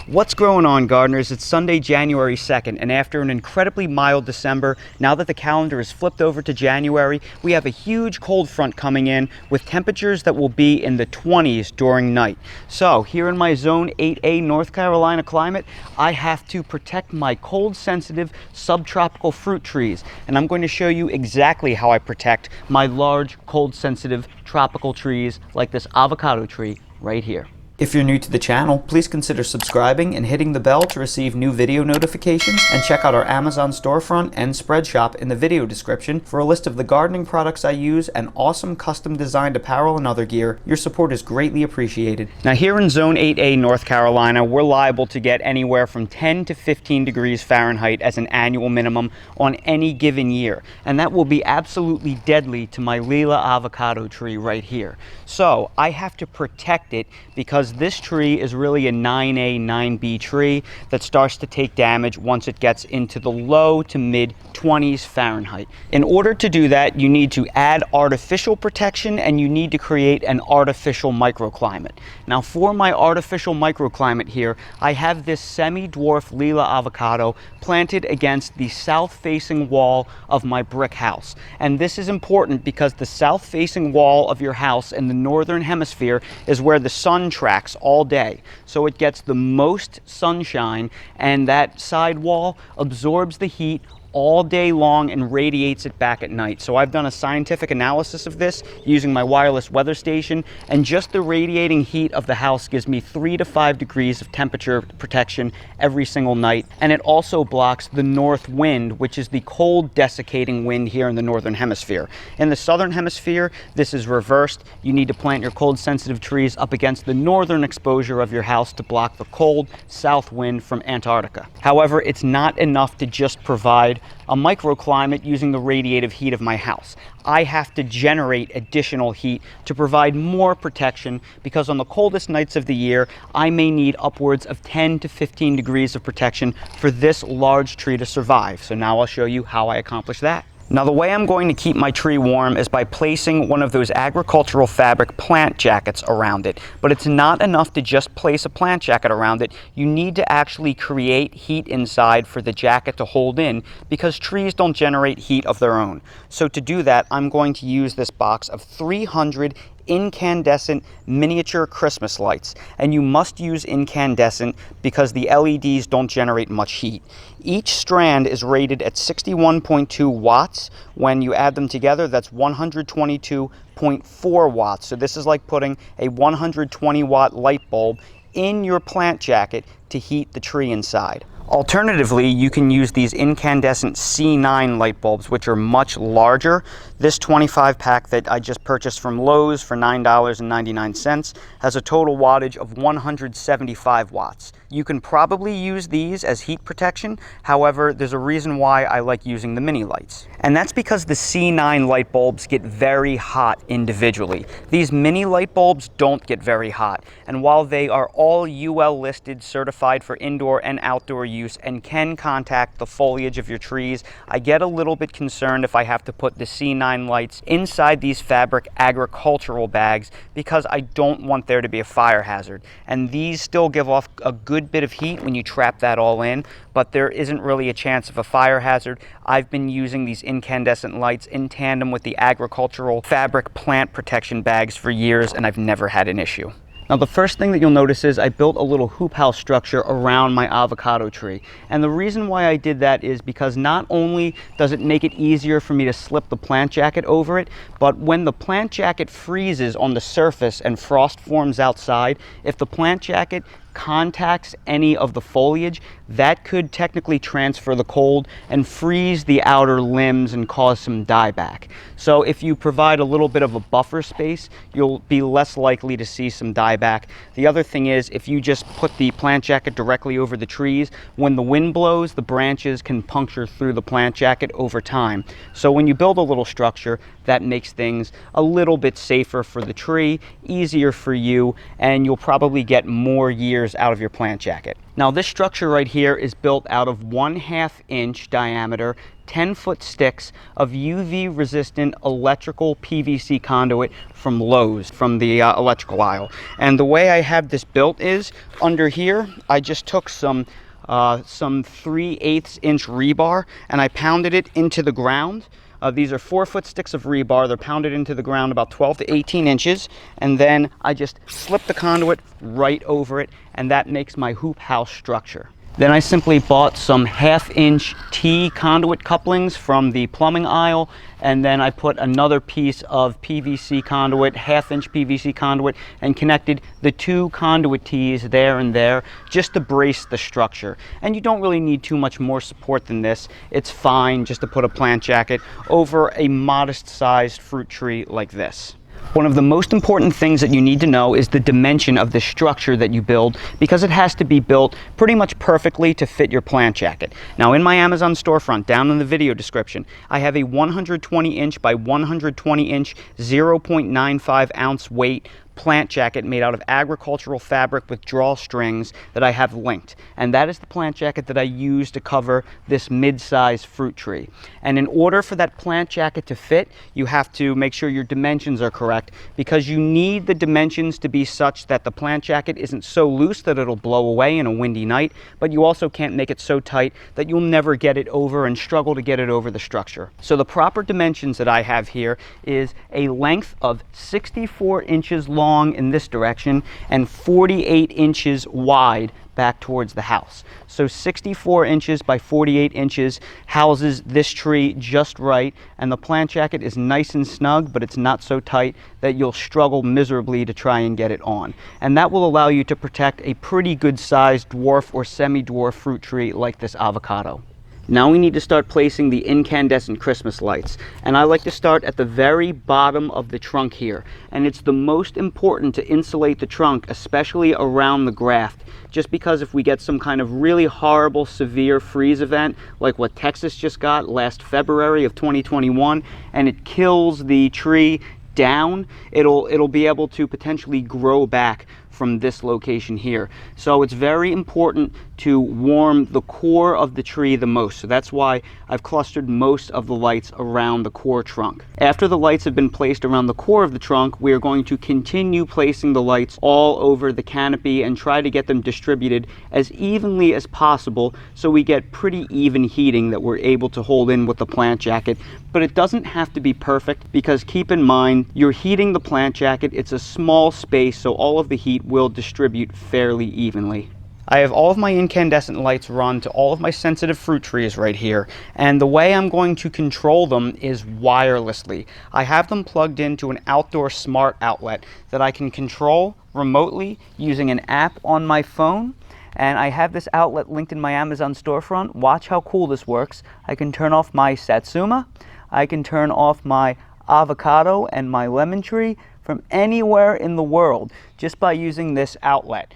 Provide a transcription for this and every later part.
What's going on, gardeners? It's Sunday, January 2nd, and after an incredibly mild December, now that the calendar is flipped over to January, we have a huge cold front coming in with temperatures that will be in the 20s during night. So here in my Zone 8A North Carolina climate, I have to protect my cold-sensitive subtropical fruit trees, and I'm going to show you exactly how I protect my large, cold-sensitive tropical trees like this avocado tree right here. If you're new to the channel, please consider subscribing and hitting the bell to receive new video notifications, and check out our Amazon storefront and spread shop in the video description for a list of the gardening products I use and awesome custom designed apparel and other gear. Your support is greatly appreciated. Now here in Zone 8A North Carolina, we're liable to get anywhere from 10 to 15 degrees Fahrenheit as an annual minimum on any given year, and that will be absolutely deadly to my Lila avocado tree right here. So I have to protect it because this tree is really a 9A, 9B tree that starts to take damage once it gets into the low to mid 20s Fahrenheit. In order to do that, you need to add artificial protection and you need to create an artificial microclimate. Now for my artificial microclimate here, I have this semi-dwarf Lila avocado planted against the south-facing wall of my brick house. And this is important because the south-facing wall of your house in the northern hemisphere is where the sun tracks all day. So it gets the most sunshine, and that side wall absorbs the heat all day long and radiates it back at night. So I've done a scientific analysis of this using my wireless weather station, and just the radiating heat of the house gives me 3 to 5 degrees of temperature protection every single night. And it also blocks the north wind, which is the cold desiccating wind here in the northern hemisphere. In the southern hemisphere, this is reversed. You need to plant your cold sensitive trees up against the northern exposure of your house to block the cold south wind from Antarctica. However, it's not enough to just provide a microclimate using the radiative heat of my house. I have to generate additional heat to provide more protection, because on the coldest nights of the year, I may need upwards of 10 to 15 degrees of protection for this large tree to survive. So now I'll show you how I accomplish that. Now the way I'm going to keep my tree warm is by placing one of those agricultural fabric plant jackets around it. But it's not enough to just place a plant jacket around it. You need to actually create heat inside for the jacket to hold in, because trees don't generate heat of their own. So to do that, I'm going to use this box of 300 incandescent miniature Christmas lights, and you must use incandescent because the LEDs don't generate much heat. Each strand is rated at 61.2 watts. When you add them together, that's 122.4 watts. So this is like putting a 120 watt light bulb in your plant jacket to heat the tree inside. Alternatively, you can use these incandescent C9 light bulbs, which are much larger. This 25 pack that I just purchased from Lowe's for $9.99 has a total wattage of 175 watts. You can probably use these as heat protection. However, there's a reason why I like using the mini lights. And that's because the C9 light bulbs get very hot individually. These mini light bulbs don't get very hot. And while they are all UL listed, certified for indoor and outdoor use, and can contact the foliage of your trees, I get a little bit concerned if I have to put the C9 lights inside these fabric agricultural bags, because I don't want there to be a fire hazard. And these still give off a good bit of heat when you trap that all in, but there isn't really a chance of a fire hazard. I've been using these incandescent lights in tandem with the agricultural fabric plant protection bags for years, and I've never had an issue. Now the first thing that you'll notice is I built a little hoop house structure around my avocado tree. And the reason why I did that is because not only does it make it easier for me to slip the plant jacket over it, but when the plant jacket freezes on the surface and frost forms outside, if the plant jacket contacts any of the foliage, that could technically transfer the cold and freeze the outer limbs and cause some dieback. So if you provide a little bit of a buffer space, you'll be less likely to see some dieback. The other thing is, if you just put the plant jacket directly over the trees, when the wind blows, the branches can puncture through the plant jacket over time. So when you build a little structure, that makes things a little bit safer for the tree, easier for you, and you'll probably get more years out of your plant jacket. Now this structure right here is built out of 1/2 inch diameter 10-foot sticks of UV-resistant electrical PVC conduit from Lowe's, from the electrical aisle. And the way I have this built is, under here, I just took some 3/8 inch rebar and I pounded it into the ground. These are 4-foot sticks of rebar. They're pounded into the ground about 12 to 18 inches. And then I just slip the conduit right over it, and that makes my hoop house structure. Then I simply bought some 1/2-inch T conduit couplings from the plumbing aisle, and then I put another piece of PVC conduit, 1/2-inch PVC conduit, and connected the 2 conduit T's there and there just to brace the structure. And you don't really need too much more support than this. It's fine just to put a plant jacket over a modest-sized fruit tree like this. One of the most important things that you need to know is the dimension of the structure that you build, because it has to be built pretty much perfectly to fit your plant jacket. Now, in my Amazon storefront, down in the video description, I have a 120-inch by 120-inch 0.95 ounce weight plant jacket made out of agricultural fabric with drawstrings that I have linked. And that is the plant jacket that I use to cover this mid-sized fruit tree. And in order for that plant jacket to fit, you have to make sure your dimensions are correct, because you need the dimensions to be such that the plant jacket isn't so loose that it'll blow away in a windy night, but you also can't make it so tight that you'll never get it over and struggle to get it over the structure. So the proper dimensions that I have here is a length of 64 inches long in this direction and 48 inches wide back towards the house. So 64 inches by 48 inches houses this tree just right, and the plant jacket is nice and snug, but it's not so tight that you'll struggle miserably to try and get it on. And that will allow you to protect a pretty good sized dwarf or semi-dwarf fruit tree like this avocado. Now we need to start placing the incandescent Christmas lights. And I like to start at the very bottom of the trunk here. And it's the most important to insulate the trunk, especially around the graft. Just because if we get some kind of really horrible, severe freeze event, like what Texas just got last February of 2021, and it kills the tree down, it'll be able to potentially grow back from this location here. So it's very important to warm the core of the tree the most. So that's why I've clustered most of the lights around the core trunk. After the lights have been placed around the core of the trunk, we are going to continue placing the lights all over the canopy and try to get them distributed as evenly as possible, so we get pretty even heating that we're able to hold in with the plant jacket. But it doesn't have to be perfect, because keep in mind, you're heating the plant jacket. It's a small space, so all of the heat will distribute fairly evenly. I have all of my incandescent lights run to all of my sensitive fruit trees right here, and the way I'm going to control them is wirelessly. I have them plugged into an outdoor smart outlet that I can control remotely using an app on my phone. And I have this outlet linked in my Amazon storefront. Watch how cool this works. I can turn off my satsuma, I can turn off my avocado and my lemon tree from anywhere in the world just by using this outlet,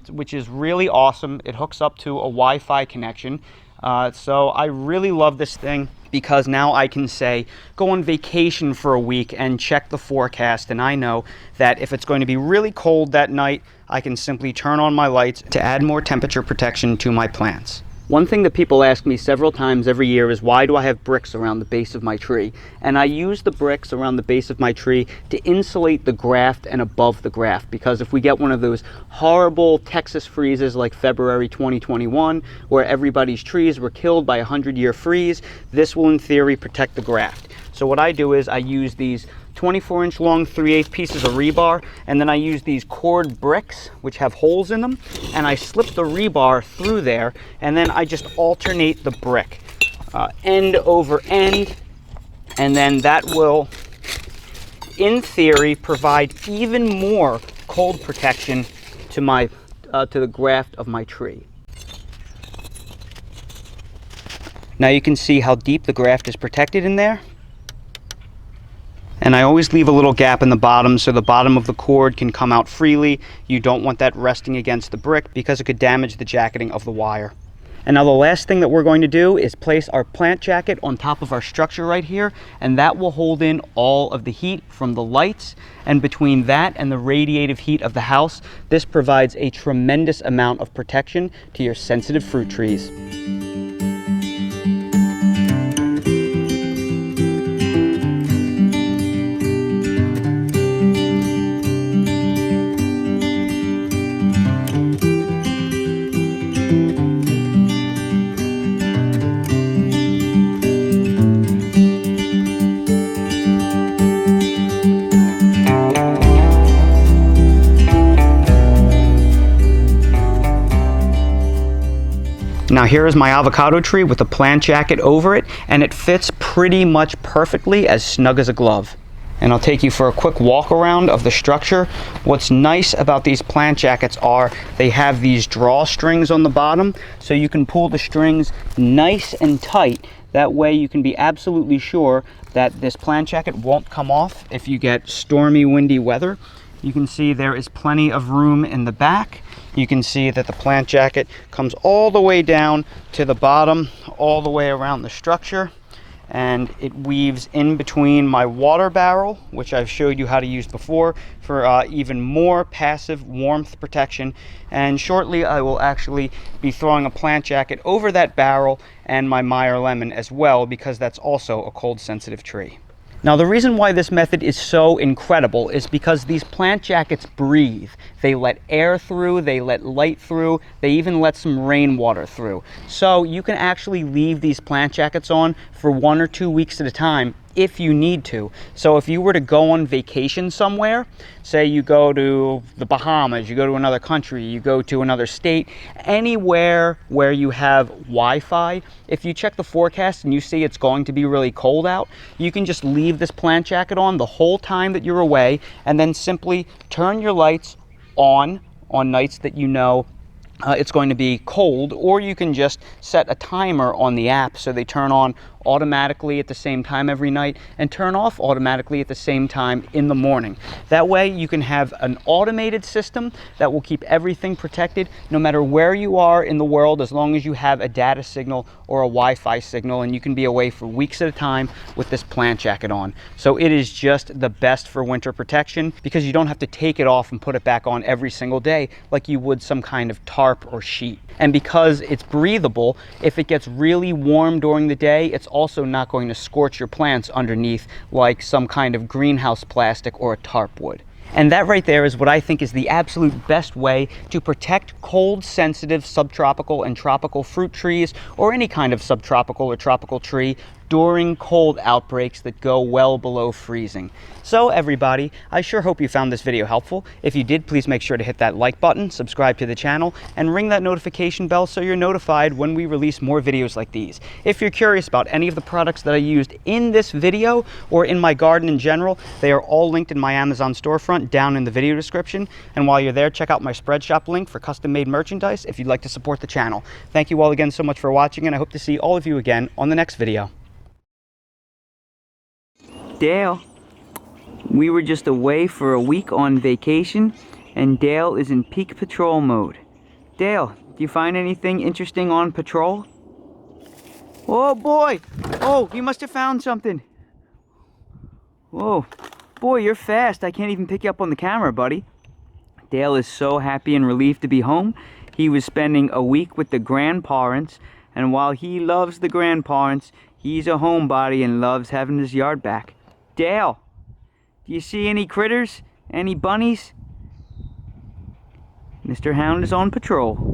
which is really awesome. It hooks up to a Wi-Fi connection. So I really love this thing, because now I can say, go on vacation for a week and check the forecast, and I know that if it's going to be really cold that night, I can simply turn on my lights to add more temperature protection to my plants. One thing that people ask me several times every year is, why do I have bricks around the base of my tree? And I use the bricks around the base of my tree to insulate the graft and above the graft, because if we get one of those horrible Texas freezes like February 2021, where everybody's trees were killed by a 100-year freeze, this will in theory protect the graft. So what I do is I use these 24-inch long 3/8 pieces of rebar, and then I use these cord bricks which have holes in them, and I slip the rebar through there, and then I just alternate the brick end over end, and then that will in theory provide even more cold protection to my to the graft of my tree. Now you can see how deep the graft is protected in there. And I always leave a little gap in the bottom so the bottom of the cord can come out freely. You don't want that resting against the brick because it could damage the jacketing of the wire. And now the last thing that we're going to do is place our plant jacket on top of our structure right here, and that will hold in all of the heat from the lights. And between that and the radiative heat of the house, this provides a tremendous amount of protection to your sensitive fruit trees. Now here is my avocado tree with a plant jacket over it, and it fits pretty much perfectly, as snug as a glove. And I'll take you for a quick walk around of the structure. What's nice about these plant jackets are they have these drawstrings on the bottom, so you can pull the strings nice and tight. That way you can be absolutely sure that this plant jacket won't come off if you get stormy, windy weather. You can see there is plenty of room in the back. You can see that the plant jacket comes all the way down to the bottom, all the way around the structure. And it weaves in between my water barrel, which I've showed you how to use before, for even more passive warmth protection. And shortly I will actually be throwing a plant jacket over that barrel and my Meyer lemon as well, because that's also a cold sensitive tree. Now the reason why this method is so incredible is because these plant jackets breathe. They let air through, they let light through, they even let some rainwater through. So you can actually leave these plant jackets on for 1 or 2 weeks at a time if you need to. So if you were to go on vacation somewhere, say you go to the Bahamas, you go to another country, you go to another state, anywhere where you have Wi-Fi, if you check the forecast and you see it's going to be really cold out, you can just leave this plant jacket on the whole time that you're away, and then simply turn your lights on nights that you know it's going to be cold, or you can just set a timer on the app so they turn on automatically at the same time every night and turn off automatically at the same time in the morning. That way you can have an automated system that will keep everything protected no matter where you are in the world, as long as you have a data signal or a Wi-Fi signal, and you can be away for weeks at a time with this plant jacket on. So it is just the best for winter protection, because you don't have to take it off and put it back on every single day like you would some kind of tarp or sheet. And because it's breathable, if it gets really warm during the day, it's also not going to scorch your plants underneath like some kind of greenhouse plastic or a tarp would. And that right there is what I think is the absolute best way to protect cold-sensitive subtropical and tropical fruit trees, or any kind of subtropical or tropical tree, during cold outbreaks that go well below freezing. So everybody, I sure hope you found this video helpful. If you did, please make sure to hit that like button, subscribe to the channel, and ring that notification bell so you're notified when we release more videos like these. If you're curious about any of the products that I used in this video or in my garden in general, they are all linked in my Amazon storefront down in the video description. And while you're there, check out my Spreadshop link for custom-made merchandise if you'd like to support the channel. Thank you all again so much for watching, and I hope to see all of you again on the next video. Dale, we were just away for a week on vacation, and Dale is in peak patrol mode. Dale, do you find anything interesting on patrol? Oh boy! Oh, you must have found something. Whoa, boy, you're fast. I can't even pick you up on the camera, buddy. Dale is so happy and relieved to be home. He was spending a week with the grandparents, and while he loves the grandparents, he's a homebody and loves having his yard back. Dale, do you see any critters? Any bunnies? Mr. Hound is on patrol.